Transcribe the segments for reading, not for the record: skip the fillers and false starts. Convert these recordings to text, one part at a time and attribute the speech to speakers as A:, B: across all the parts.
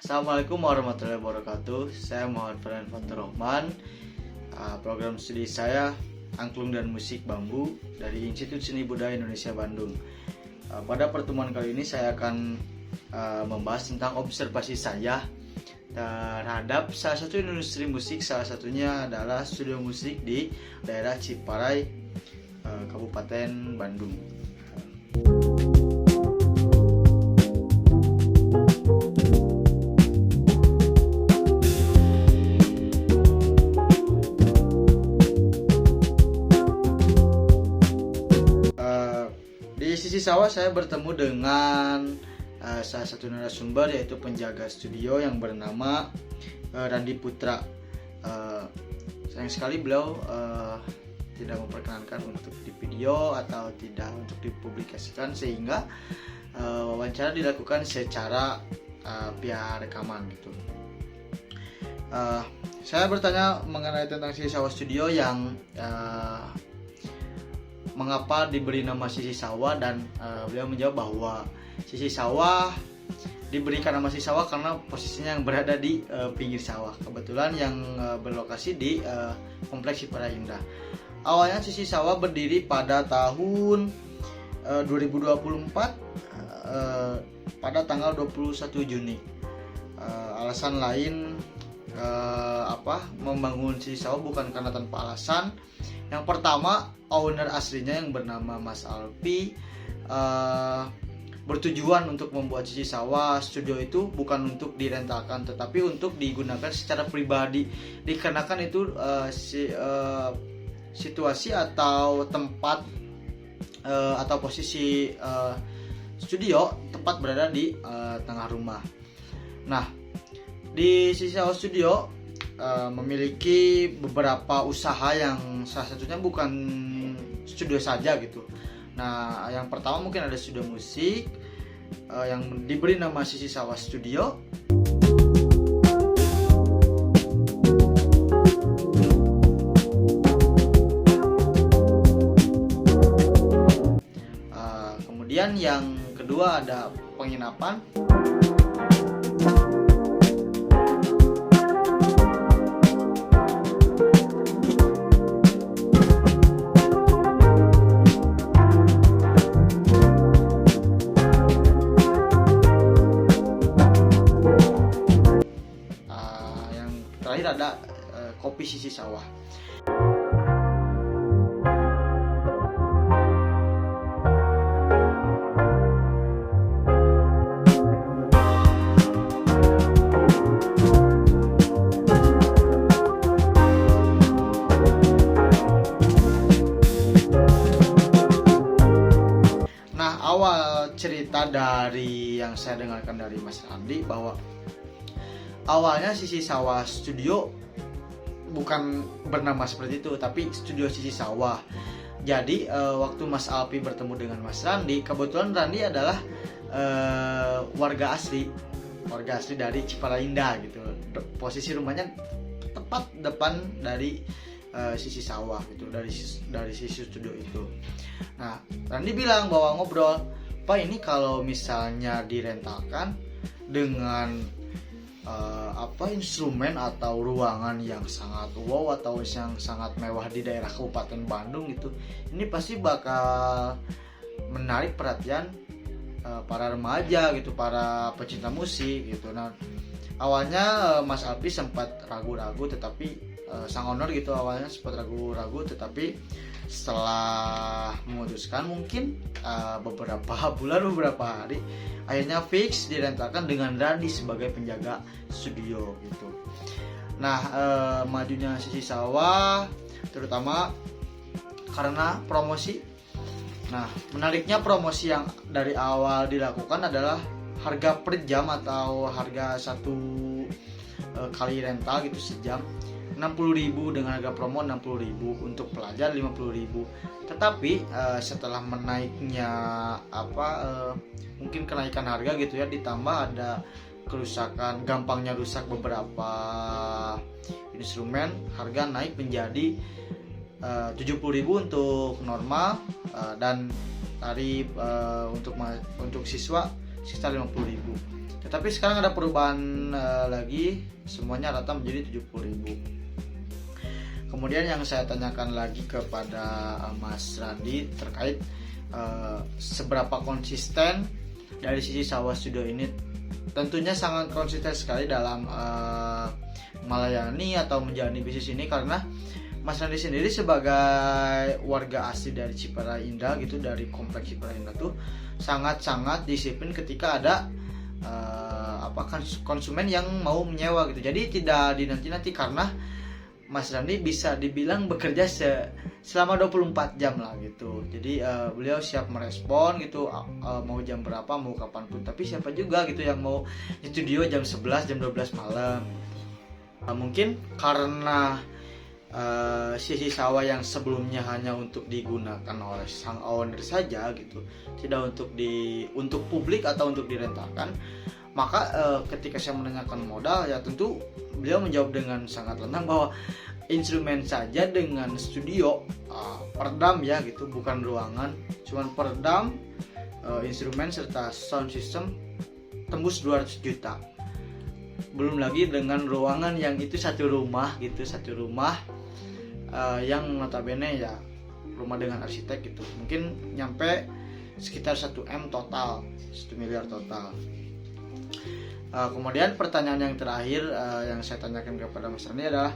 A: Assalamualaikum warahmatullahi wabarakatuh. Saya Muhammad Farhan Fatur Rahman. Program studi saya Angklung dan Musik Bambu dari Institut Seni Budaya Indonesia Bandung. Pada pertemuan kali ini saya akan membahas tentang observasi saya terhadap salah satu industri musik, salah satunya adalah studio musik di daerah Ciparai, Kabupaten Bandung. Di sisi sawah saya bertemu dengan salah satu narasumber, yaitu penjaga studio yang bernama Randi Putra. Sayang sekali beliau tidak memperkenankan untuk di video atau tidak untuk dipublikasikan, sehingga wawancara dilakukan secara via rekaman gitu. Saya bertanya mengenai tentang sisi sawah studio yang mengapa diberi nama Sisi Sawah, dan beliau menjawab bahwa Sisi Sawah diberikan nama Sisi Sawah karena posisinya yang berada di pinggir sawah. Kebetulan yang berlokasi di Kompleks Ciparai Indah. Awalnya Sisi Sawah berdiri pada tahun 2024 pada tanggal 21 Juni. Alasan lain membangun Sisi Sawah bukan karena tanpa alasan. Yang pertama, owner aslinya yang bernama Mas Alpi bertujuan untuk membuat Sisi Sawah studio itu bukan untuk direntalkan, tetapi untuk digunakan secara pribadi, dikarenakan itu situasi atau tempat atau posisi studio tepat berada di tengah rumah. Nah, di Sisi Sawah studio memiliki beberapa usaha yang salah satunya bukan studio saja gitu. Nah, yang pertama mungkin ada studio musik yang diberi nama Sisi Sawah Studio. Kemudian yang kedua ada penginapan. Terakhir ada kopi Sisi Sawah. Nah, awal cerita dari yang saya dengarkan dari Mas Randi bahwa awalnya Sisi Sawah Studio bukan bernama seperti itu, tapi Studio Sisi Sawah. Jadi waktu Mas Alpi bertemu dengan Mas Randi, kebetulan Randi adalah warga asli dari Ciparai Indah gitu. Posisi rumahnya tepat depan dari Sisi Sawah gitu, dari sisi studio itu. Nah, Randi bilang bahwa ngobrol, "Pak, ini kalau misalnya direntalkan dengan instrumen atau ruangan yang sangat wow atau yang sangat mewah di daerah Kabupaten Bandung gitu, ini pasti bakal menarik perhatian para remaja gitu, para pecinta musik gitu." Nah, awalnya Mas Alpi sempat ragu-ragu, tetapi sang owner gitu awalnya sempat ragu-ragu, tetapi setelah memutuskan mungkin beberapa bulan, beberapa hari, akhirnya fix direntalkan dengan Randi sebagai penjaga studio gitu. Nah, majunya Sisi Sawah terutama karena promosi. Nah, menariknya promosi yang dari awal dilakukan adalah harga per jam atau harga satu kali rental gitu sejam 60.000, dengan harga promo 60.000, untuk pelajar 50.000. Tetapi setelah menaiknya mungkin kenaikan harga gitu ya, ditambah ada kerusakan, gampangnya rusak beberapa instrumen, harga naik menjadi 70.000 untuk normal, dan tarif untuk siswa sekitar 50.000. Tetapi sekarang ada perubahan lagi, semuanya rata menjadi 70.000. Kemudian yang saya tanyakan lagi kepada Mas Randi terkait seberapa konsisten dari sisi Sawa Studio ini. Tentunya sangat konsisten sekali dalam melayani atau menjalani bisnis ini, karena Mas Randi sendiri sebagai warga asli dari Ciparai Indah gitu, dari kompleks Ciparai Indah tuh sangat-sangat disiplin ketika ada konsumen yang mau menyewa gitu. Jadi tidak dinanti-nanti, karena Mas Randi bisa dibilang bekerja selama 24 jam lah gitu. Jadi beliau siap merespon gitu, mau jam berapa, mau kapanpun. Tapi siapa juga gitu yang mau di studio jam 11, jam 12 malam. Mungkin karena sisi sawah yang sebelumnya hanya untuk digunakan oleh sang owner saja gitu, tidak untuk publik atau untuk direntakan, maka ketika saya menanyakan modal, ya tentu beliau menjawab dengan sangat lantang bahwa instrumen saja dengan studio peredam ya gitu, bukan ruangan, cuman peredam, instrumen serta sound system tembus 200 juta. Belum lagi dengan ruangan yang itu satu rumah yang notabene ya rumah dengan arsitek gitu, mungkin nyampe sekitar 1 total, 1 miliar total. Kemudian pertanyaan yang terakhir yang saya tanyakan kepada Mas Rani adalah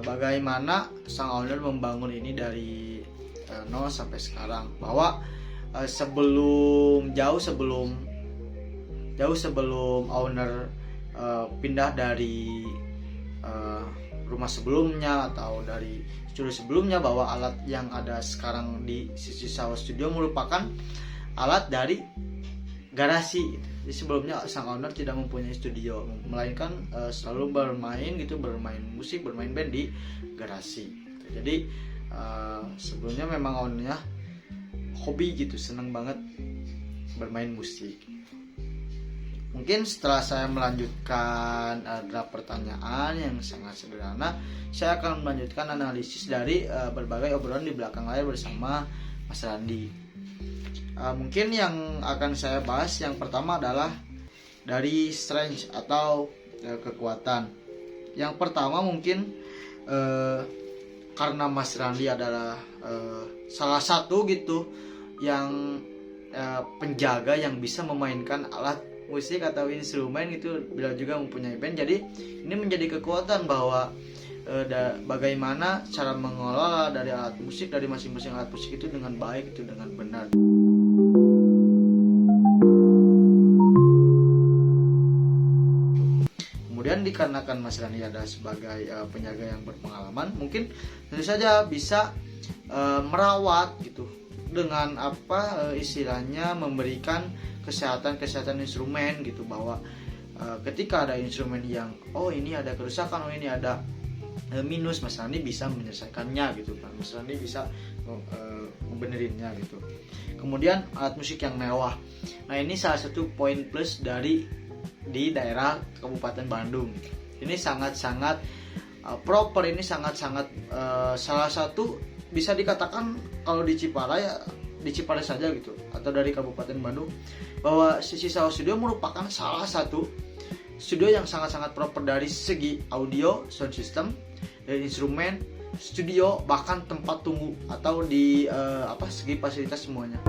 A: bagaimana sang owner membangun ini dari nol sampai sekarang, bahwa jauh sebelum owner pindah dari rumah sebelumnya atau dari studio sebelumnya, bahwa alat yang ada sekarang di sisi Sawa Studio merupakan alat dari garasi. Jadi sebelumnya sang owner tidak mempunyai studio, melainkan selalu bermain musik, bermain band di garasi. Jadi sebelumnya memang ownernya hobi gitu, senang banget bermain musik. Mungkin setelah saya melanjutkan draft pertanyaan yang sangat sederhana, saya akan melanjutkan analisis dari berbagai obrolan di belakang layar bersama Mas Randi. Mungkin yang akan saya bahas yang pertama adalah dari strength atau kekuatan. Yang pertama mungkin karena Mas Randi adalah salah satu gitu yang penjaga yang bisa memainkan alat musik atau instrumen gitu, beliau juga mempunyai band. Jadi ini menjadi kekuatan bahwa bagaimana cara mengelola dari alat musik, dari masing-masing alat musik itu dengan baik, itu dengan benar. Kemudian dikarenakan Mas Rani ada sebagai penjaga yang berpengalaman, mungkin tentu saja bisa merawat gitu, dengan istilahnya memberikan kesehatan instrumen gitu, bahwa ketika ada instrumen yang ini ada kerusakan, ini ada minus, Mas Randi bisa menyelesaikannya gitu kan, Mas Randi bisa membenerinnya gitu. Kemudian alat musik yang mewah, nah ini salah satu poin plus di daerah Kabupaten Bandung. Ini sangat-sangat proper, ini sangat-sangat salah satu bisa dikatakan kalau di Ciparai saja gitu, atau dari Kabupaten Bandung, bahwa sisi Sawa Studio merupakan salah satu studio yang sangat-sangat proper dari segi audio, sound system, dari instrumen, studio, bahkan tempat tunggu atau di segi fasilitas semuanya.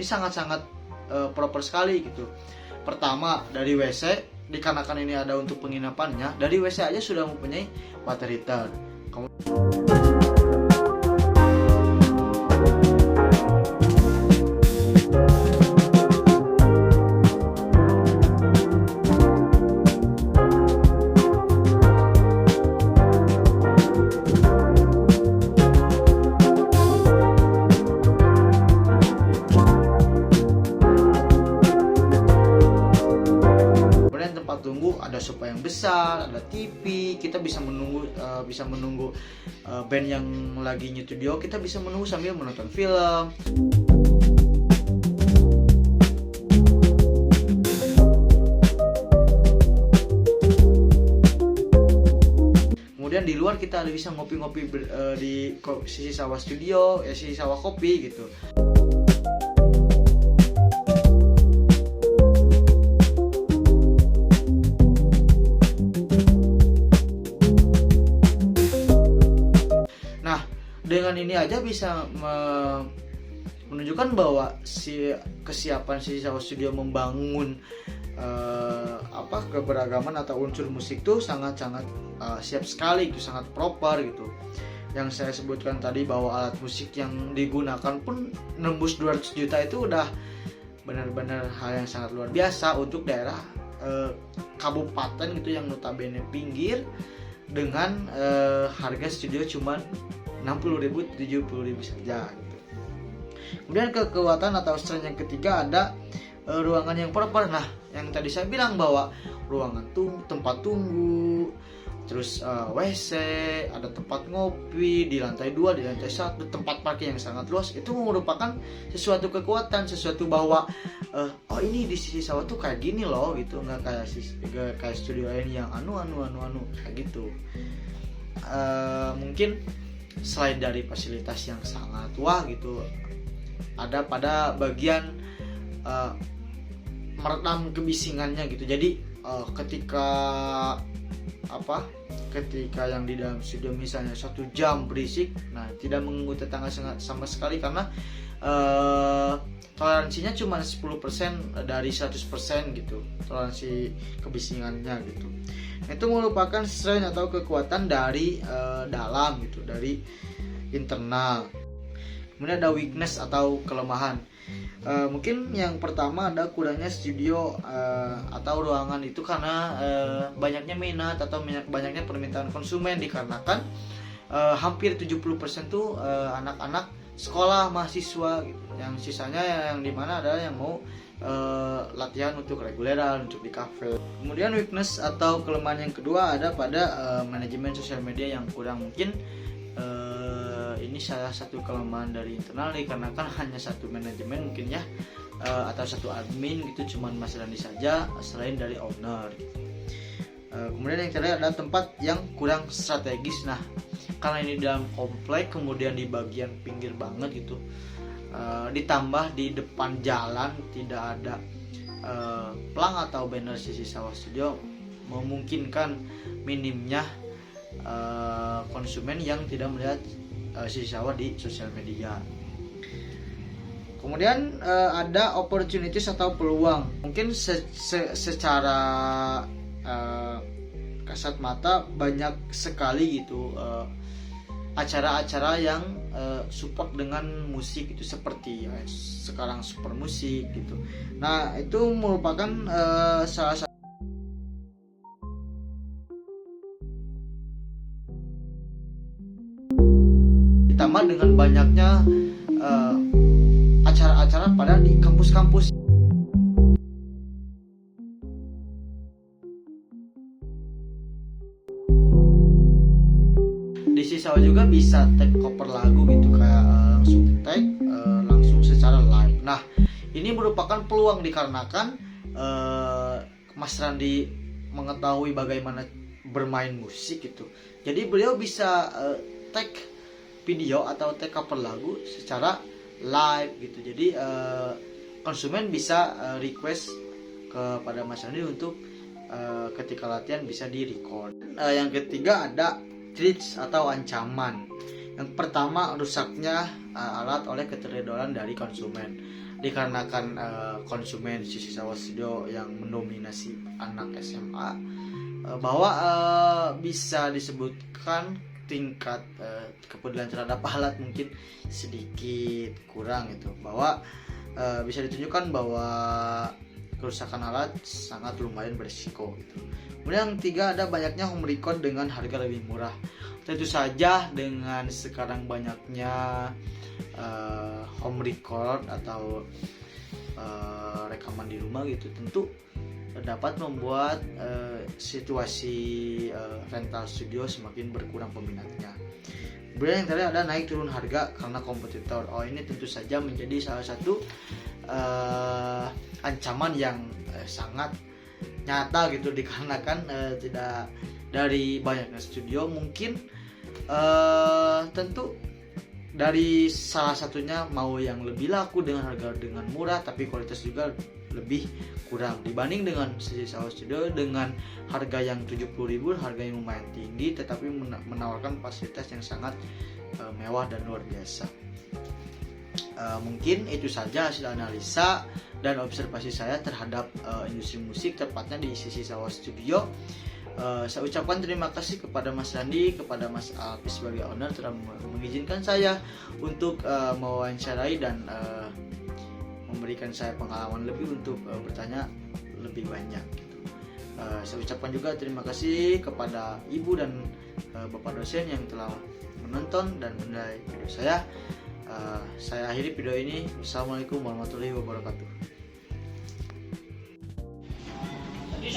A: sangat-sangat proper sekali gitu. Pertama dari WC, dikarenakan ini ada untuk penginapannya, dari WC aja sudah mempunyai water heater. Tunggu ada sofa yang besar, ada TV, kita bisa menunggu band yang lagi nyetudio, kita bisa menunggu sambil menonton film. Kemudian di luar kita bisa ngopi-ngopi di sisi sawah studio, sisi sawah kopi gitu. Dengan ini aja bisa menunjukkan bahwa kesiapan si Sawah Studio membangun keberagaman atau unsur musik tuh sangat-sangat siap sekali, itu sangat proper gitu. Yang saya sebutkan tadi bahwa alat musik yang digunakan pun nembus 200 juta itu udah benar-benar hal yang sangat luar biasa untuk daerah kabupaten gitu yang notabene pinggir, dengan harga studio cuman 60.000, 70.000 saja gitu. Kemudian kekuatan atau strength yang ketiga ada ruangan yang proper. Nah, yang tadi saya bilang bahwa ruangan tempat tunggu, terus WC, ada tempat ngopi di lantai 2, di lantai 1, tempat parkir yang sangat luas, itu merupakan sesuatu kekuatan, sesuatu bahwa oh ini di sisi sawah tuh kayak gini loh gitu, nggak kayak studio lain yang anu kayak gitu. Mungkin selain dari fasilitas yang sangat wah gitu, ada pada bagian meredam kebisingannya gitu. Jadi ketika yang di dalam studio misalnya 1 jam berisik, nah tidak mengganggu tetangga sama sekali karena toleransinya cuma 10% dari 100% gitu, toleransi kebisingannya gitu. Itu merupakan strength atau kekuatan dari dalam gitu, dari internal. Kemudian ada weakness atau kelemahan. Mungkin yang pertama ada kurangnya studio atau ruangan itu karena banyaknya minat atau banyaknya permintaan konsumen, dikarenakan hampir 70% tuh anak-anak sekolah, mahasiswa gitu. Yang sisanya yang dimana ada yang mau latihan untuk reguleran, untuk di kafe. Kemudian weakness atau kelemahan yang kedua ada pada manajemen sosial media yang kurang. Mungkin ini salah satu kelemahan dari internal nih, karena kan hanya satu manajemen mungkin ya, atau satu admin gitu, cuman Mas Randi saja selain dari owner gitu. Kemudian yang terakhir ada tempat yang kurang strategis. Nah, karena ini dalam komplek, kemudian di bagian pinggir banget gitu, ditambah di depan jalan tidak ada plang atau banner sisi Sawah Studio, memungkinkan minimnya konsumen yang tidak melihat sisi sawah di sosial media. Kemudian ada opportunities atau peluang. Mungkin secara kasat mata banyak sekali gitu acara-acara yang support dengan musik itu, seperti sekarang Super Musik gitu. Nah, itu merupakan salah satu ditambah dengan banyaknya acara-acara pada di kampus-kampus. Di siswa juga bisa tag cover lagu gitu, kayak langsung tag langsung secara live. Nah, ini merupakan peluang dikarenakan Mas Randi mengetahui bagaimana bermain musik gitu. Jadi beliau bisa tag video atau tag cover lagu secara live gitu. Jadi konsumen bisa request kepada Mas Randi untuk ketika latihan bisa di record. Yang ketiga ada threats atau ancaman. Yang pertama, rusaknya alat oleh keteledoran dari konsumen. dikarenakan konsumen Sisi Sawah Studio yang mendominasi anak SMA, bahwa bisa disebutkan tingkat kepedulian terhadap alat mungkin sedikit kurang gitu, bahwa bisa ditunjukkan bahwa kerusakan alat sangat lumayan berisiko gitu. Kemudian yang ketiga, ada banyaknya home record dengan harga lebih murah. Tentu saja dengan sekarang banyaknya home record atau rekaman di rumah gitu, tentu dapat membuat situasi rental studio semakin berkurang peminatnya. Kemudian yang terakhir ada naik turun harga karena kompetitor. Ini tentu saja menjadi salah satu ancaman yang sangat nyata gitu, dikarenakan tidak dari banyaknya studio, mungkin tentu dari salah satunya mau yang lebih laku dengan harga dengan murah tapi kualitas juga lebih kurang dibanding dengan Sisi Sawah Studio dengan harga yang 70.000, harga yang lumayan tinggi tetapi menawarkan fasilitas yang sangat mewah dan luar biasa. Mungkin itu saja hasil analisa dan observasi saya terhadap industri musik, tepatnya di Sisi Sawah Studio. Saya ucapkan terima kasih kepada Mas Randi, kepada Mas Alpi sebagai owner telah mengizinkan saya untuk mewawancarai dan memberikan saya pengalaman lebih untuk bertanya lebih banyak gitu. Saya ucapkan juga terima kasih kepada Ibu dan Bapak dosen yang telah menonton dan menilai video saya. Saya akhiri video ini. Wassalamualaikum warahmatullahi wabarakatuh. Tadi